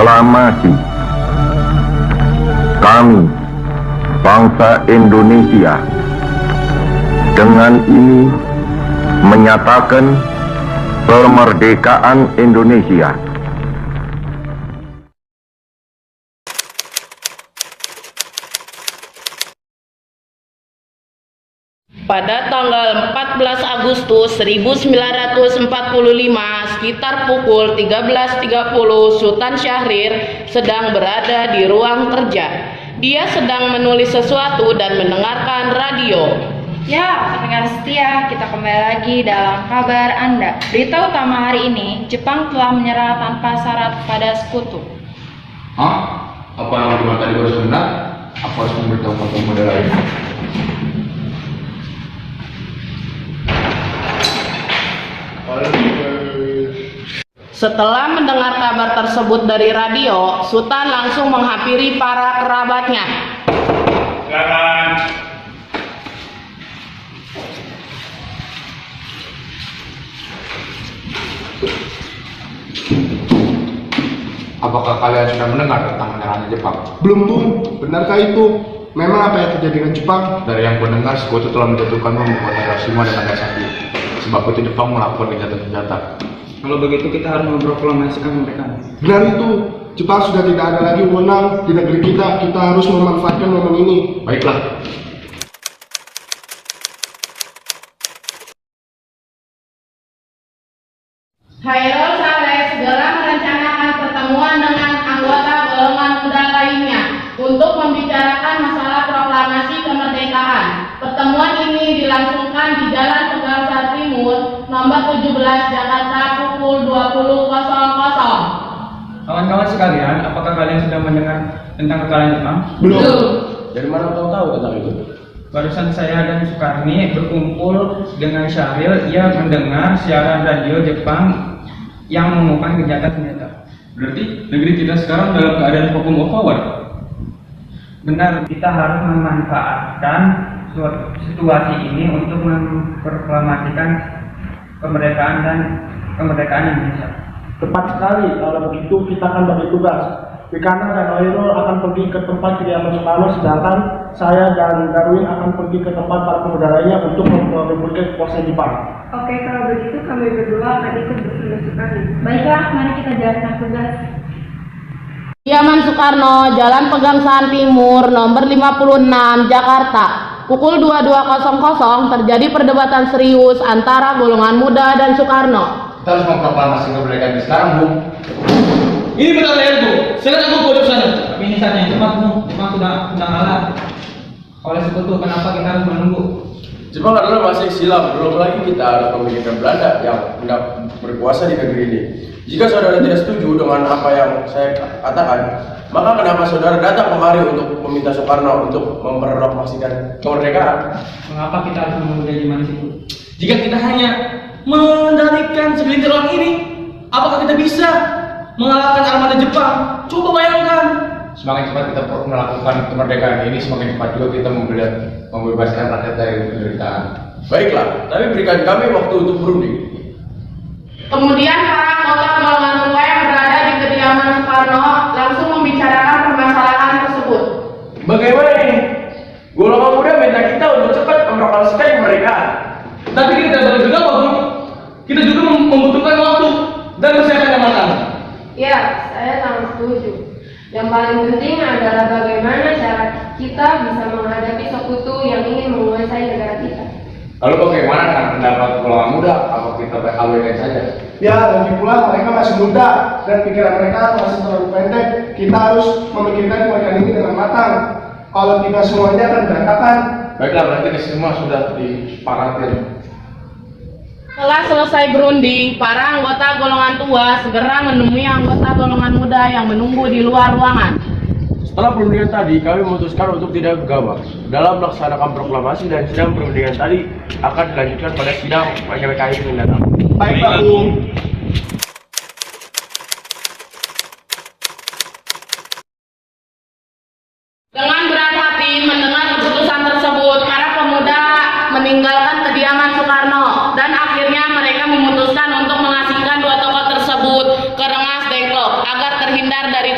proklamasi. Kami, bangsa Indonesia, dengan ini menyatakan kemerdekaan Indonesia. Pada tanggal 14 Agustus 1945 sekitar pukul 13.30 Sultan Syahrir sedang berada di ruang kerja. Dia sedang menulis sesuatu dan mendengarkan radio. Ya, pendengar setia, kita kembali lagi dalam kabar Anda. Berita utama hari ini, Jepang telah menyerah tanpa syarat pada sekutu. Hah? Apa yang cuma tadi baru sebentar? Aku harus memberitahu kamu model lain. Setelah mendengar kabar tersebut dari radio, Sultan langsung menghampiri para kerabatnya. Silakan. Apakah kalian sudah mendengar tentang menyerahnya Jepang? Belum, Bung. Benarkah itu? Memang apa yang terjadi dengan Jepang? Dari yang kudengar, sekutu telah menjatuhkan bom buat Hiroshima dan Nagasaki. Sebab itu Jepang melakukan gencatan senjata. Kalau begitu kita harus memproklamasikan mereka. Benar itu. Jepang sudah tidak ada lagi wewenang di negeri kita. Kita harus memanfaatkan momen ini. Baiklah. Khairul Saleh segera merencanakan pertemuan dengan anggota golongan muda lainnya untuk membicarakan masalah proklamasi kemerdekaan. Pertemuan ini dilangsungkan di Jalan Pegangsaan Timur, nomor 17, Jakarta, pukul 20.00. Kawan-kawan sekalian, apakah kalian sudah mendengar tentang kekalahan Jepang? Belum. Dari mana kau tahu tentang itu? Barusan saya dan Sukarni berkumpul dengan Syahril. Ia mendengar siaran radio Jepang yang mengumumkan gencatan senjata. Berarti negeri kita sekarang dalam keadaan hukum of power. Benar, kita harus memanfaatkan situasi ini untuk memproklamasikan kemerdekaan Indonesia. Tepat sekali. Kalau begitu kita akan bagi tugas. Vikana dan Oiro akan pergi ke tempat kediaman Soekarno, sedangkan saya dan Darwin akan pergi ke tempat para pemuda lainnya untuk memperbaiki kekuasaan Jepang. Oke, kalau begitu kami berdua akan ikut bersama Soekarno. Baiklah, mari kita jalankan tugas. Kediaman Soekarno, Jalan Pegangsaan Timur, nomor 56, Jakarta. Pukul 22.00 terjadi perdebatan serius antara golongan muda dan Soekarno. Kita harus memproklamasi kemerdekaan ini sekarang, Bu. Ini benar leher, Bu. Silakan aku ke sana. Tapi ini saat yang cepat, Bu. Jepang sudah kalah oleh sekutu. Kenapa kita harus menunggu? Jepang adalah masih silam, belum lagi kita harus memikirkan Belanda yang hendak berkuasa di negeri ini. Jika saudara tidak setuju dengan apa yang saya katakan, maka kenapa saudara datang kemari untuk meminta Soekarno untuk memproklamasikan kemerdekaan? Mengapa kita harus menunggu dari mana situ? Jika kita hanya mengendalikan segelintir orang ini, apakah kita bisa mengalahkan armada Jepang? Coba bayangkan. Semakin cepat kita melakukan kemerdekaan ini, semakin cepat juga kita membebaskan rakyat dari penderitaan. Baiklah, tapi berikan kami waktu untuk berunding. Kemudian para anggota golongan muda yang berada di kediaman Soekarno langsung membicarakan permasalahan tersebut. Bagaimana ini? Golongan muda minta kita untuk cepat memproklamasikan kemerdekaan. Tapi kita tidak boleh juga, Pak. Kita juga membutuhkan waktu dan persiapan yang matang. Ya, saya sangat setuju. Yang paling penting adalah bagaimana cara kita bisa menghadapi sekutu yang ingin menguasai negara kita. Lalu bagaimana dengan pendapat golongan muda? Apa kita abaikan saja? Ya, lagi pula mereka masih muda dan pikiran mereka masih terlalu pendek. Kita harus memikirkan kemerdekaan ini dengan matang. Kalau tidak semuanya akan berantakan. Baiklah, berarti semua sudah disepakati. Setelah selesai berunding, para anggota golongan tua segera menemui anggota golongan muda yang menunggu di luar ruangan. Setelah perundingan tadi, kami memutuskan untuk tidak gegabah dalam melaksanakan proklamasi dan sidang perundingan tadi akan dilanjutkan pada sidang PKI mendatang. Baik, Pak Bung. Dengan berat hati mendengar keputusan tersebut, para pemuda meninggalkan kediaman Soekarno dan akhirnya mereka memutuskan untuk mengasingkan dua tokoh tersebut ke Rengas Dengklok agar terhindar dari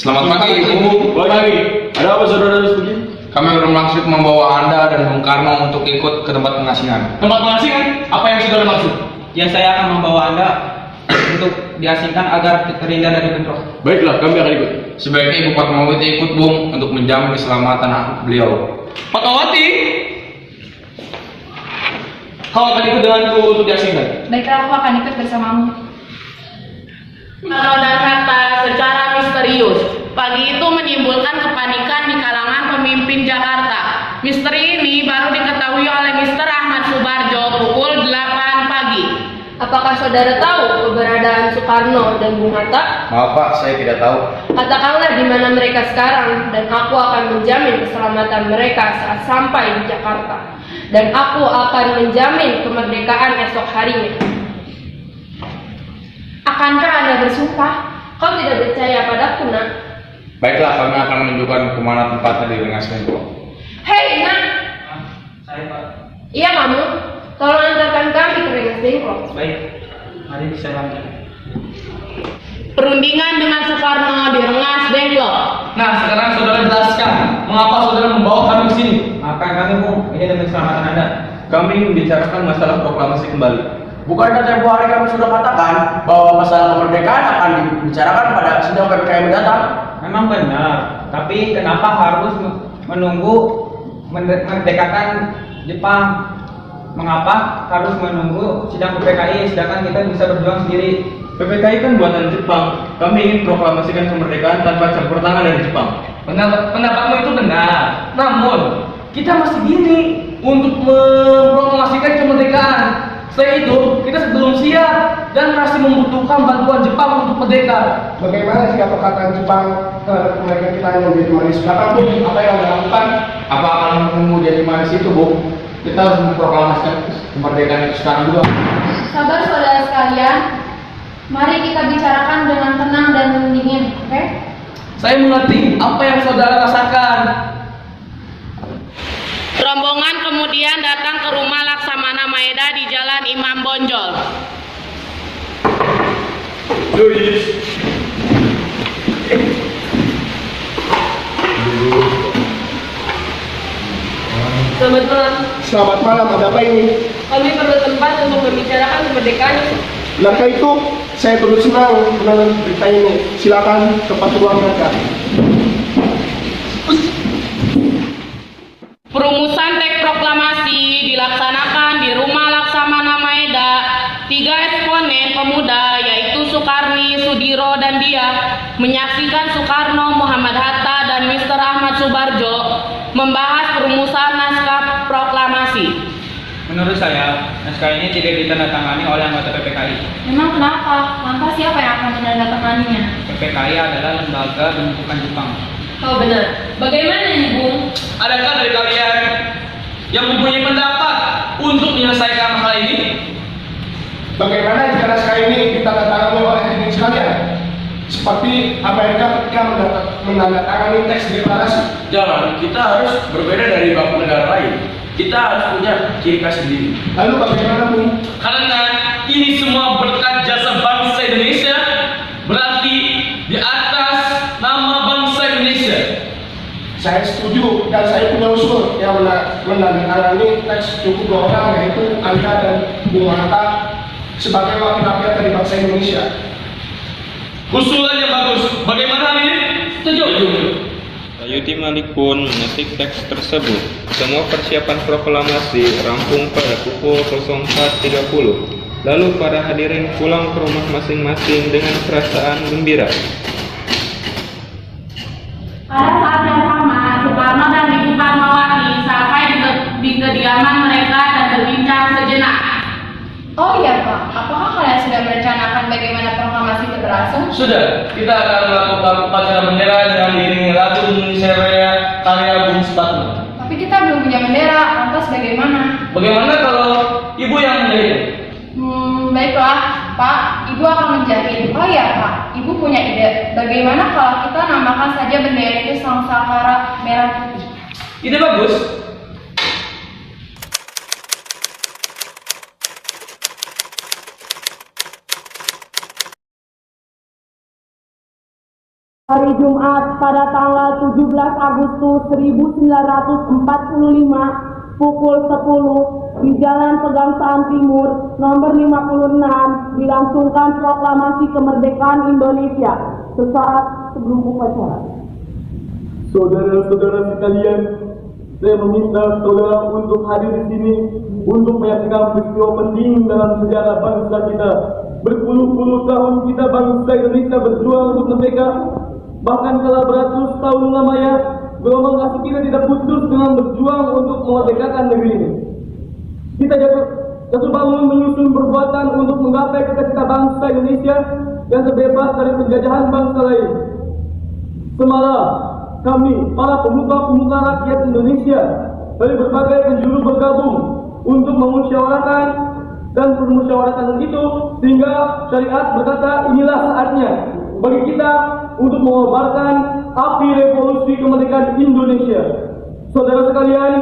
Selamat pagi, Ibu. Pagi. Ada apa saudara Sugi? Kami bermaksud membawa Anda dan Bung Karno untuk ikut ke tempat pengasihan. Tempat pengasihan? Apa yang saudara maksud? Ya, saya akan membawa Anda untuk diasingkan agar terhindar dari bentrok. Baiklah, kami akan ikut. Sebaiknya Ibu Fatmawati ikut, Bung, untuk menjamin keselamatan beliau. Fatmawati? Kau akan ikut denganku untuk diasingkan? Baiklah, aku akan ikut bersamamu. Karno dan Hatta secara misterius. Pagi itu menimbulkan kepanikan di kalangan pemimpin Jakarta. Misteri ini baru diketahui oleh Mr. Ahmad Subarjo pukul 8 pagi. Apakah saudara tahu keberadaan Soekarno dan Bung Hatta? Maaf Pak, saya tidak tahu. Katakanlah di mana mereka sekarang, dan aku akan menjamin keselamatan mereka saat sampai di Jakarta. Dan aku akan menjamin kemerdekaan esok harinya. Akankah Anda bersumpah? Kau tidak percaya padaku, nak? Baiklah, kami akan menunjukkan kemana tempatnya di Rengas Dengklok. Hei, nak! Saya, Pak. Iya, kamu. Tolong antarkan kami ke Rengas Dengklok. Baik, mari dijalankan. Perundingan dengan Soekarno di Rengas Dengklok. Nah, sekarang saudara jelaskan mengapa saudara membawa kami ke sini. Maafkan kami, Bung. Ini demi keselamatan Anda. Kami membicarakan masalah proklamasi kembali. Bukankah tempoh hari kami sudah katakan bahwa masalah kemerdekaan akan dibicarakan pada sidang PPKI mendatang? Memang benar, tapi kenapa harus menunggu merdekakan Jepang? Mengapa harus menunggu sidang PPKI sedangkan kita bisa berjuang sendiri? PPKI kan buatan Jepang. Kami ingin proklamasikan kemerdekaan tanpa campur tangan dari Jepang. Pendapatmu itu benar. Namun, kita masih dini untuk memproklamasikan kemerdekaan. Selain itu, kita sebelum siap dan masih membutuhkan bantuan Jepang untuk merdeka. Bagaimana jika perkataan Jepang terhadap mereka kita yang menjadi manis? Kata Bung, apa yang Anda lakukan? Apa akan menunggu jadi manis itu, Bung? Kita harus memproklamasikan kemerdekaan itu sekarang juga. Sabar saudara sekalian, mari kita bicarakan dengan tenang dan dingin, oke? Saya mengerti apa yang saudara rasakan. Rombongan kemudian datang ke rumah Laksamana Maeda di Jalan Imam Bonjol. Selamat malam. Selamat malam, ada apa ini? Kami perlu tempat untuk membicarakan kemerdekaan. Benarkah itu? Saya turut senang mendengar berita ini. Silakan tempat ruang mereka. Perumusan teks proklamasi dilaksanakan di rumah Laksamana Maeda. 3 eksponen pemuda yaitu Sukarni, Sudiro, dan Dia menyaksikan Soekarno, Muhammad Hatta, dan Mr. Ahmad Subarjo membahas perumusan naskah proklamasi. Menurut saya, naskah ini tidak ditandatangani oleh anggota PPKI. Memang kenapa? Lantas siapa yang akan menandatanganinya? PPKI adalah lembaga bentukan Jepang. Kau benar. Bagaimana ini, Bung? Adakah dari kalian yang mempunyai pendapat untuk menyelesaikan masalah ini? Bagaimana jika naskah ini ditandatangani oleh hadirin sekalian? Seperti Amerika ketika menandatangani teks deklarasi. Jangan, kita harus berbeda dari bangsa negara lain. Kita harus punya ciri khas sendiri. Lalu bagaimana, Bung? Karena ini semua berkat jasa bangsa Indonesia, berarti di atas nama bangsa Indonesia. Saya setuju dan saya punya usul yang menandatangani teks cukup 2 orang, yaitu Anda dan Bung Hatta sebagai wakil rakyat dari bangsa Indonesia. Usulan yang bagus. Bagaimana ini? Setuju. Sayuti Malik pun mengetik teks tersebut. Semua persiapan proklamasi rampung pada pukul 04.30. Lalu para hadirin pulang ke rumah masing-masing dengan perasaan gembira. Pada saat yang sama, Soekarno dan Ibu Fatmawati sampai di kediaman mereka dan berbincang sejenak. Oh iya Pak, apakah kalian sudah merencanakan bagaimana proklamasi itu berlangsung? Sudah, kita akan melakukan upacara bendera dengan diiringi lagu Indonesia Raya karya Bung Supratman. Tapi kita belum punya bendera, lantas bagaimana? Bagaimana kalau ibu yang menjahit? Baiklah, Pak, Ibu akan menjahit. Oh iya Pak, Ibu punya ide. Bagaimana kalau kita namakan saja bendera itu Sangsakara Merah Putih? Ide bagus. Hari Jumat pada tanggal 17 Agustus 1945 pukul 10 di Jalan Pegangsaan Timur nomor 56 dilangsungkan proklamasi kemerdekaan Indonesia. Sesaat sebelum upacara. Saudara-saudara sekalian, saya meminta saudara untuk hadir di sini untuk menyaksikan peristiwa penting dalam sejarah bangsa kita. Berpuluh-puluh tahun kita bangsa Indonesia berjuang untuk merdeka. Bahkan telah beratus tahun lamanya, gelombang kasih kita tidak putus dengan berjuang untuk memerdekakan negeri ini. Kita jatuh bangun menyusun perbuatan untuk menggapai cita-cita bangsa Indonesia yang terbebas dari penjajahan bangsa lain. Semalam, kami, para pemuka-pemuka rakyat Indonesia dari berbagai penjuru bergabung untuk memusyawarahkan dan permusyawaratan itu sehingga syariat berkata inilah saatnya bagi kita untuk mengobarkan api revolusi kemerdekaan Indonesia. Saudara sekalian,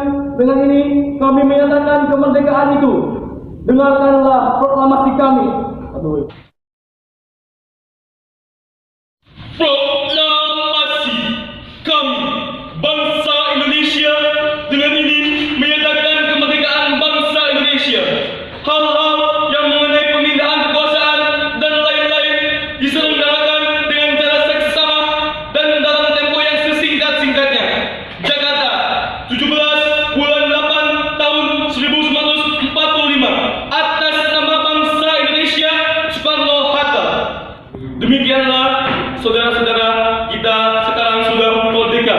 dengan ini kami menyatakan kemerdekaan itu. Dengarkanlah proklamasi kami. Proklamasi kami, bangsa Indonesia, dengan ini menyatakan kemerdekaan bangsa Indonesia. Hal-hal yang mengenai pemindahan kekuasaan dan lain-lain diselenggarakan dengan cara seksama dan dalam tempo yang sesingkat-singkatnya. Jakarta, 17 bulan 8 tahun 1945 atas nama bangsa Indonesia Soekarno-Hatta. Demikianlah saudara-saudara, kita sekarang sudah merdeka.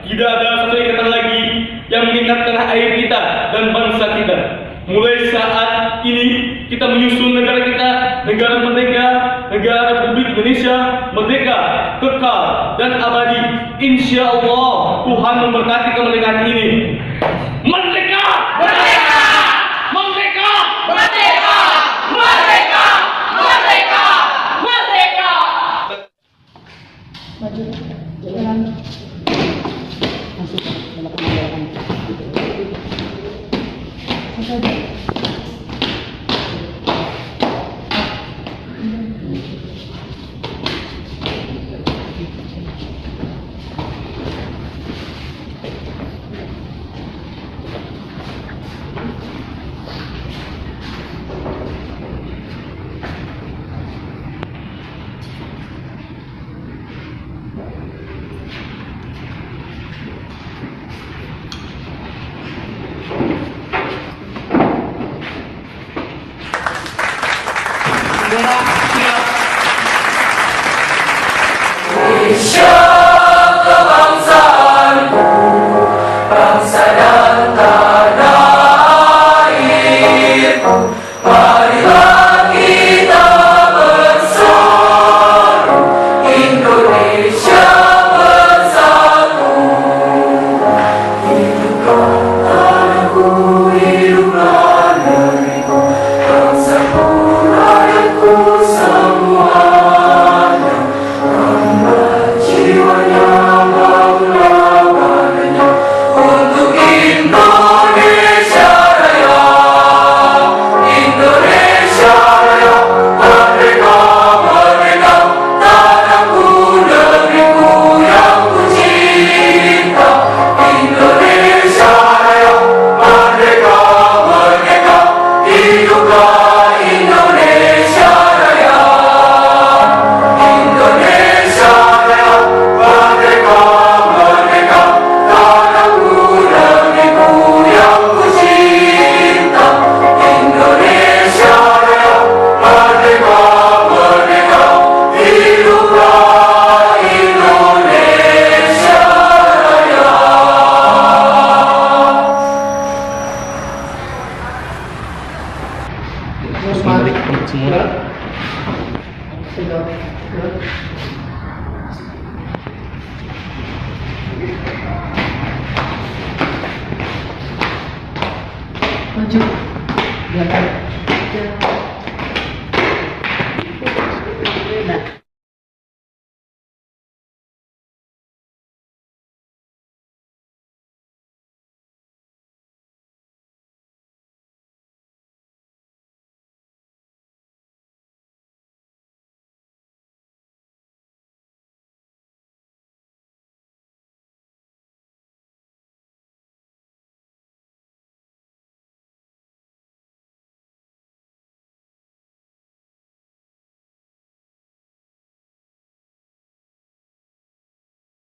Tidak ada satu ikatan lagi yang mengingatkan air kita dan bangsa kita. Mulai saat ini kita menyusun negara kita, negara merdeka, negara Republik Indonesia, merdeka, kekal dan abadi. Insya Allah Tuhan memberkati kemerdekaan ini. Merdeka! Merdeka! Merdeka! Merdeka! Merdeka! Merdeka! Merdeka! Indonesia kebangsaanku, bangsa dan tanah airku. Marilah kita bersatu, Indonesia bersatu. Hiduplah tanahku, hiduplah negeriku, bangsaku, rakyatku semuanya. Jiwanya bangunlah badannya untuk Indonesia Raya. Indonesia Raya, merdeka, merdeka, tanahku, negeriku yang ku cinta. Indonesia Raya, merdeka, merdeka, hiduplah Indonesia Raya. Indonesia Raya, merdeka, merdeka, tanahku, negeriku yang ku cinta. Indonesia Raya, merdeka, merdeka, hiduplah Indonesia Raya. Terus mari semua.